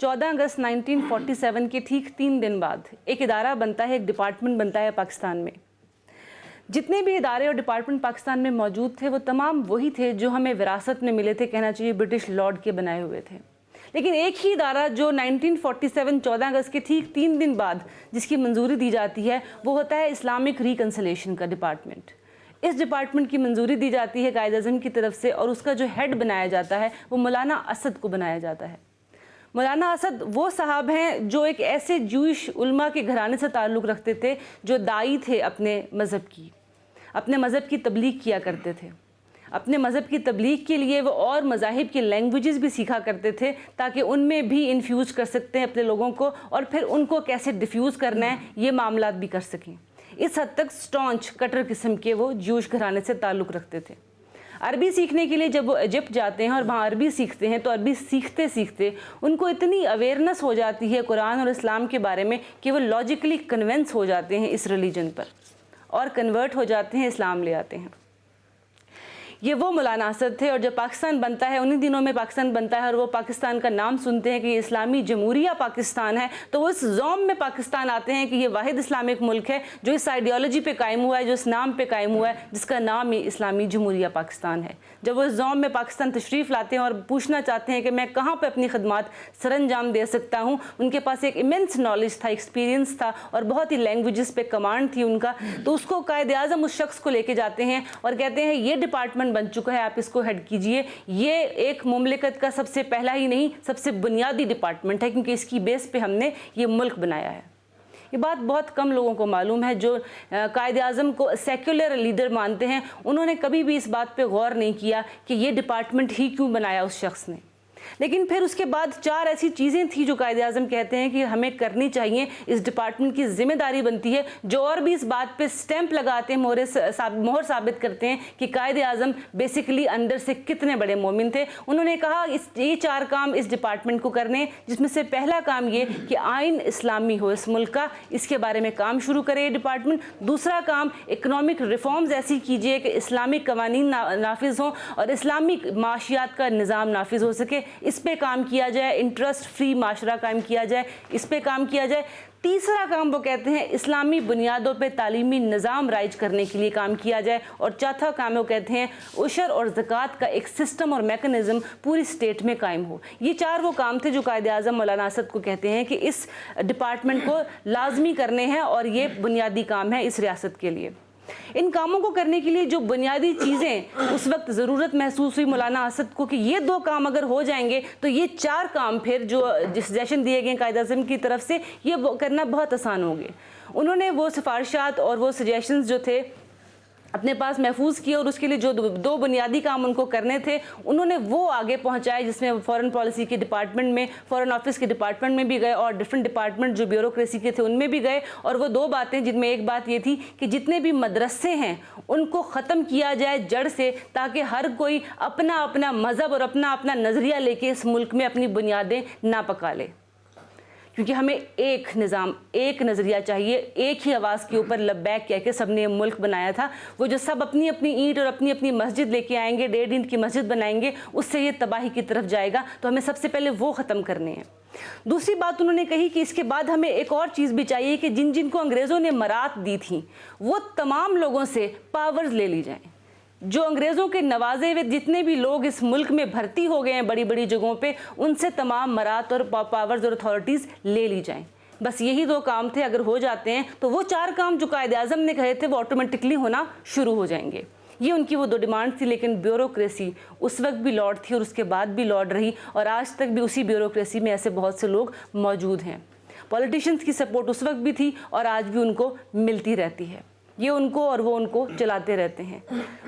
14 अगस्त 1947 के ठीक 3 दिन बाद एक इदारा बनता है, एक डिपार्टमेंट बनता है पाकिस्तान में। जितने भी इदारे और डिपार्टमेंट पाकिस्तान में मौजूद थे वो तमाम वही थे जो हमें विरासत में मिले थे, कहना चाहिए ब्रिटिश लॉर्ड के बनाए हुए थे। लेकिन एक ही इदारा जो 1947 14 अगस्त के ठीक 3 दिन बाद जिसकी मंजूरी दी जाती है वो होता है इस्लामिक रिकन्सिलेशन का डिपार्टमेंट। इस डिपार्टमेंट की मंजूरी दी जाती है कायद-ए-आज़म की तरफ से और उसका जो हेड बनाया जाता है वो मौलाना असद को बनाया जाता है। मौलाना असद वो साहब हैं जो एक ऐसे जूइश उलमा के घराने से ताल्लुक़ रखते थे जो दाई थे अपने मज़हब की तबलीग किया करते थे। अपने मज़हब की तबलीग के लिए वो और मज़ाहिब की लैंग्वेजेस भी सीखा करते थे ताकि उनमें भी इन्फ्यूज़ कर सकते हैं अपने लोगों को और फिर उनको कैसे डिफ्यूज़ करना है ये मामलात भी कर सकें। इस हद तक स्टॉन्च कटर किस्म के वो जूश घराने से ताल्लुक़ रखते थे। अरबी सीखने के लिए जब वो इजिप्ट जाते हैं और वहाँ अरबी सीखते हैं तो अरबी सीखते सीखते उनको इतनी अवेयरनेस हो जाती है कुरान और इस्लाम के बारे में कि वो लॉजिकली कन्विंस हो जाते हैं इस रिलीजन पर और कन्वर्ट हो जाते हैं, इस्लाम ले आते हैं। ये वो मौलाना असद थे और जब पाकिस्तान बनता है, उन्हीं दिनों में पाकिस्तान बनता है और वो पाकिस्तान का नाम सुनते हैं कि ये इस्लामी जमहूरिया पाकिस्तान है तो वो इस ज़ौम में पाकिस्तान आते हैं कि ये वाहिद इस्लामिक मुल्क है जो इस आइडियोलॉजी पे कायम हुआ है, जो इस नाम पे कायम हुआ है जिसका नाम ही इस्लामी जमहूरिया पाकिस्तान है। जब वो इस ज़ौम में पाकिस्तान तशरीफ़ लाते हैं और पूछना चाहते हैं कि मैं कहाँ पर अपनी खदमात सरअंजाम दे सकता हूँ, उनके पास एक इमेंस नॉलेज था, एक्सपीरियंस था और बहुत ही लैंग्वेजेस पे कमांड थी उनका, तो उसको कायद-ए-आज़म उस शख्स को लेके जाते हैं और कहते हैं ये डिपार्टमेंट बन चुका है, आप इसको हेड कीजिए। ये एक मुमलिकत का सबसे पहला ही नहीं सबसे बुनियादी डिपार्टमेंट है क्योंकि इसकी बेस पे हमने ये मुल्क बनाया है। ये बात बहुत कम लोगों को मालूम है जो कायद-ए-आज़म को सेक्युलर लीडर मानते हैं। उन्होंने कभी भी इस बात पे गौर नहीं किया कि ये डिपार्टमेंट ही क्यों बनाया उस शख्स ने। लेकिन फिर उसके बाद 4 ऐसी चीज़ें थी जो कायद-ए-आज़म कहते हैं कि हमें करनी चाहिए, इस डिपार्टमेंट की जिम्मेदारी बनती है, जो और भी इस बात पे स्टैंप लगाते हैं, मोहर साबित करते हैं कि कायद-ए-आज़म बेसिकली अंदर से कितने बड़े मोमिन थे। उन्होंने कहा ये 4 काम इस डिपार्टमेंट को करने, जिसमें से पहला काम ये कि आइन इस्लामी हो इस मुल्क का, इसके बारे में काम शुरू करे ये डिपार्टमेंट। दूसरा काम इकनॉमिक रिफॉर्म्स ऐसी कीजिए कि इस्लामिक कवानीन नाफिज हों और इस्लामिक माशियात का निज़ाम नाफिज हो सके, इस पे काम किया जाए। इंटरेस्ट फ्री माशरा कायम किया जाए, इस पे काम किया जाए। तीसरा काम वो कहते हैं इस्लामी बुनियादों पे तालीमी निज़ाम राइज करने के लिए काम किया जाए और चौथा काम वो कहते हैं उशर और ज़कात का एक सिस्टम और मैकेनिज़्म पूरी स्टेट में कायम हो। ये 4 वो काम थे जो कायद-ए-आज़म मौलाना असद को कहते हैं कि इस डिपार्टमेंट को लाजमी करने हैं और ये बुनियादी काम है इस रियासत के लिए। इन कामों को करने के लिए जो बुनियादी चीज़ें उस वक्त ज़रूरत महसूस हुई मौलाना असद को कि ये 2 काम अगर हो जाएंगे तो ये 4 काम फिर जो सजेशन दिए गए कायद-ए-आज़म की तरफ से ये करना बहुत आसान हो गए। उन्होंने वो सिफारिशात और वो सजेशंस जो थे अपने पास महफूज किए और उसके लिए जो 2 बुनियादी काम उनको करने थे उन्होंने वो आगे पहुंचाए, जिसमें फ़ॉरेन पॉलिसी के डिपार्टमेंट में, फ़ॉरेन ऑफिस के डिपार्टमेंट में भी गए और डिफरेंट डिपार्टमेंट जो ब्यूरोक्रेसी के थे उनमें भी गए। और वो 2 बातें जिनमें एक बात ये थी कि जितने भी मदरसे हैं उनको ख़त्म किया जाए जड़ से, ताकि हर कोई अपना अपना मज़हब और अपना अपना नज़रिया लेके इस मुल्क में अपनी बुनियादें ना पका ले, क्योंकि हमें एक निज़ाम, एक नज़रिया चाहिए। एक ही आवाज़ के ऊपर लब्बैक कह के सब ने मुल्क बनाया था। वो जो सब अपनी अपनी ईंट और अपनी अपनी मस्जिद लेके आएंगे, 1.5 ईंट की मस्जिद बनाएंगे, उससे ये तबाही की तरफ जाएगा। तो हमें सबसे पहले वो ख़त्म करने हैं। दूसरी बात उन्होंने कही कि इसके बाद हमें एक और चीज़ भी चाहिए कि जिन जिनको अंग्रेज़ों ने मरात दी थी वो तमाम लोगों से पावर्स ले ली जाएँ। जो अंग्रेज़ों के नवाजे हुए जितने भी लोग इस मुल्क में भर्ती हो गए हैं बड़ी बड़ी जगहों पे, उनसे तमाम मरात और पावर्स और अथॉरिटीज़ ले ली जाएं। बस यही 2 काम थे, अगर हो जाते हैं तो वो 4 काम जो कायद-ए-आज़म ने कहे थे वो ऑटोमेटिकली होना शुरू हो जाएंगे। ये उनकी वो 2 डिमांड थी। लेकिन ब्यूरोक्रेसी उस वक्त भी लॉर्ड थी और उसके बाद भी लॉर्ड रही और आज तक भी उसी ब्यूरोक्रेसी में ऐसे बहुत से लोग मौजूद हैं। पॉलिटिशियंस की सपोर्ट उस वक्त भी थी और आज भी उनको मिलती रहती है। ये उनको और वो उनको चलाते रहते हैं।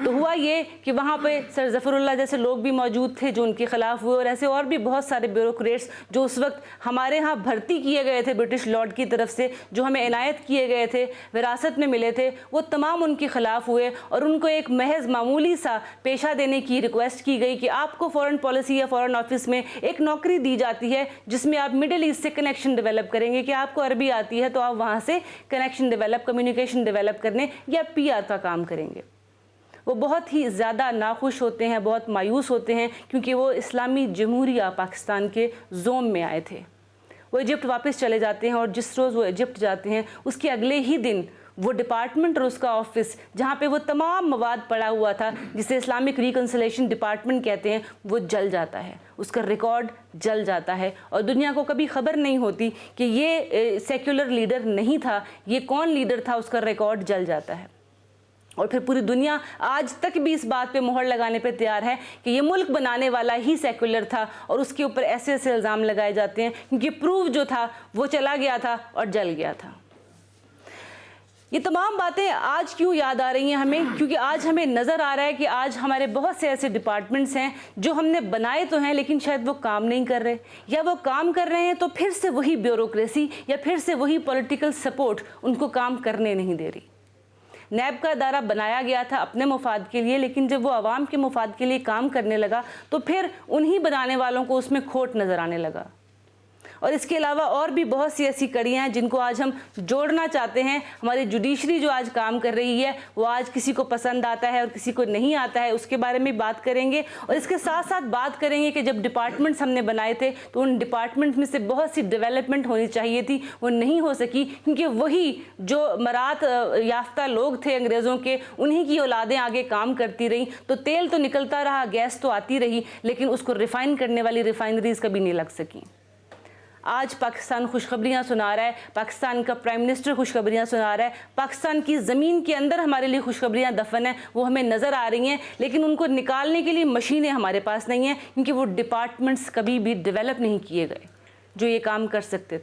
तो हुआ ये कि वहाँ पे सर ज़फ़रुल्लाह जैसे लोग भी मौजूद थे जो उनके ख़िलाफ़ हुए और ऐसे और भी बहुत सारे ब्यूरोक्रेट्स जो उस वक्त हमारे यहाँ भर्ती किए गए थे ब्रिटिश लॉर्ड की तरफ से, जो हमें इनायत किए गए थे, विरासत में मिले थे, वो तमाम उनके ख़िलाफ़ हुए और उनको एक महज मामूली सा पेशा देने की रिक्वेस्ट की गई कि आपको फ़ॉरेन पॉलिसी या फ़ॉरेन ऑफिस में एक नौकरी दी जाती है जिसमें आप मिडिल ईस्ट से कनेक्शन डेवलप करेंगे, कि आपको अरबी आती है तो आप वहाँ से कनेक्शन डेवलप, कम्युनिकेशन डेवलप करने या PR का काम करेंगे। वो बहुत ही ज़्यादा नाखुश होते हैं, बहुत मायूस होते हैं, क्योंकि वो इस्लामी जमहूरिया पाकिस्तान के ज़ोम में आए थे। वो इजिप्ट वापस चले जाते हैं और जिस रोज़ वो इजिप्ट जाते हैं उसके अगले ही दिन वो डिपार्टमेंट और उसका ऑफिस जहाँ पे वो तमाम मवाद पड़ा हुआ था, जिसे इस्लामिक रिकन्सिलेशन डिपार्टमेंट कहते हैं, वो जल जाता है, उसका रिकॉर्ड जल जाता है। और दुनिया को कभी खबर नहीं होती कि ये सेक्युलर लीडर नहीं था, ये कौन लीडर था, उसका रिकॉर्ड जल जाता है। और फिर पूरी दुनिया आज तक भी इस बात पे मोहर लगाने पे तैयार है कि ये मुल्क बनाने वाला ही सेक्युलर था, और उसके ऊपर ऐसे ऐसे इल्ज़ाम लगाए जाते हैं क्योंकि प्रूफ जो था वो चला गया था और जल गया था। ये तमाम बातें आज क्यों याद आ रही हैं हमें? क्योंकि आज हमें नज़र आ रहा है कि आज हमारे बहुत से ऐसे डिपार्टमेंट्स हैं जो हमने बनाए तो हैं लेकिन शायद वो काम नहीं कर रहे, या वो काम कर रहे हैं तो फिर से वही ब्यूरोक्रेसी या फिर से वही पॉलिटिकल सपोर्ट उनको काम करने नहीं दे रही। नैब का इदारा बनाया गया था अपने मुफाद के लिए, लेकिन जब वो आवाम के मुफाद के लिए काम करने लगा तो फिर उन्हीं बनाने वालों को उसमें खोट नज़र आने लगा। और इसके अलावा और भी बहुत सी ऐसी कड़ियाँ हैं जिनको आज हम जोड़ना चाहते हैं। हमारी जुडिशरी जो आज काम कर रही है वो आज किसी को पसंद आता है और किसी को नहीं आता है, उसके बारे में बात करेंगे। और इसके साथ साथ बात करेंगे कि जब डिपार्टमेंट्स हमने बनाए थे तो उन डिपार्टमेंट्स में से बहुत सी डेवलपमेंट होनी चाहिए थी, वो नहीं हो सकी क्योंकि वही जो मरात याफ्ता लोग थे अंग्रेज़ों के, उन्हीं की औलादें आगे काम करती रहीं। तो तेल तो निकलता रहा, गैस तो आती रही, लेकिन उसको रिफ़ाइन करने वाली रिफ़ाइनरीज कभी नहीं लग सकी। आज पाकिस्तान खुशखबरियाँ सुना रहा है, पाकिस्तान का प्राइम मिनिस्टर खुशखबरियाँ सुना रहा है, पाकिस्तान की ज़मीन के अंदर हमारे लिए खुशखबरियाँ दफन हैं, वो हमें नज़र आ रही हैं, लेकिन उनको निकालने के लिए मशीनें हमारे पास नहीं हैं क्योंकि वो डिपार्टमेंट्स कभी भी डेवलप नहीं किए गए जो ये काम कर सकते थे।